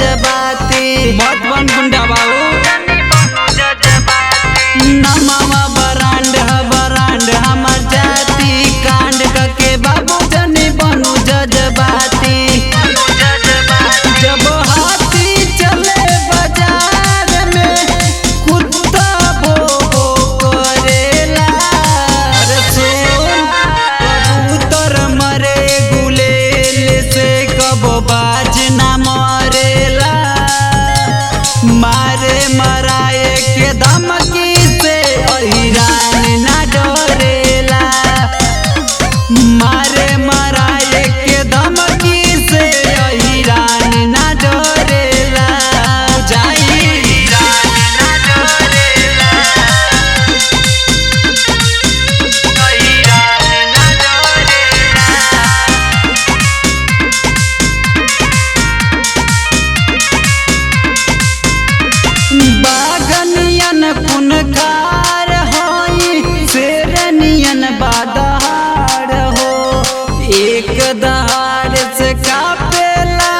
जज्बाती मत बन गुंडा बाबू नमावा बरांड हमर जाति कांड के बाबू जनी बनू जज्बाती जब हाथी चले बाजार में कुत्ता भो करेला। अरे सुन कबूतर मरे गुलेल से कबो बाज ना मरेला। मारे मराए के धमकी से अहिरान ना डरेला। मारे मराए के धमकी से अहिरान ना डरेला। बागनियन कुनकार होई शेरनियन बादहार हो। एक दहाड़ से कापेला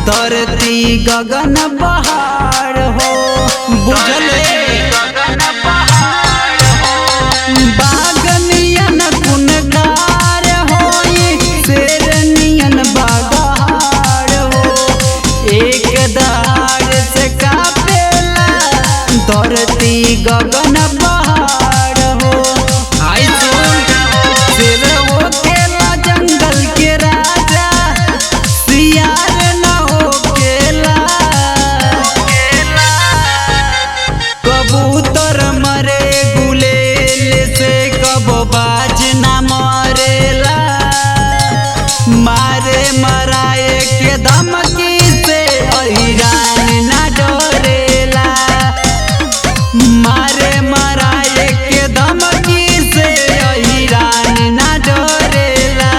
धरती गगन बहार हो। बुझले बागनियन कुनकार होई शेरनियन बादहार हो। एक दहाड़ से कापेला धरती गगन बहार हो। आई सुन शेर होकेला जंगल के राजा सियार न होकेला। कबूतर मरे गुलेल से कबो बाज ना मरेला। मारे मराए के धमकी से अहिरान ना डरेला। मारे मराए के धमकी से अहिरान ना डरेला।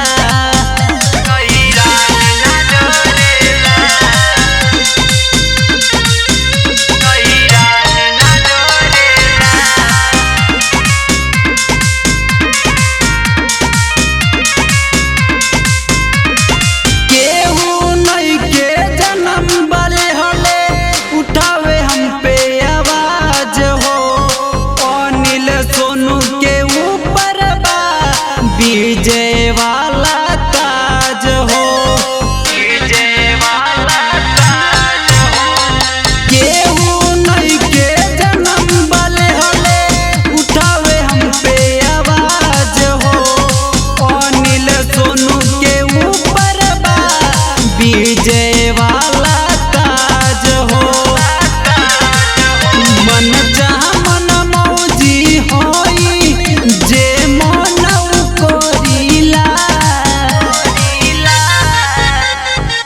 केहू नहीं के जन्म वाले हले उठावे हम पे आवाज हो। अनिल सोनू के ऊपर बा विजय वाला ताज हो। केहू नहीं के जन्म वाले हले उठावे हम पे आवाज हो। अनिल सोनू के ऊपर बा विजय वाला ताज हो। मन जहाँ मन मौजी होई जे मन कोरिला।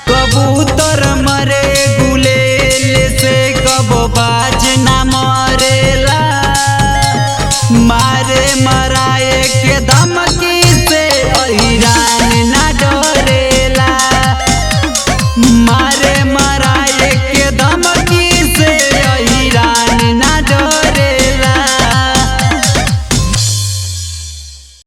कबूतर मरे गुलेल से कबो बाज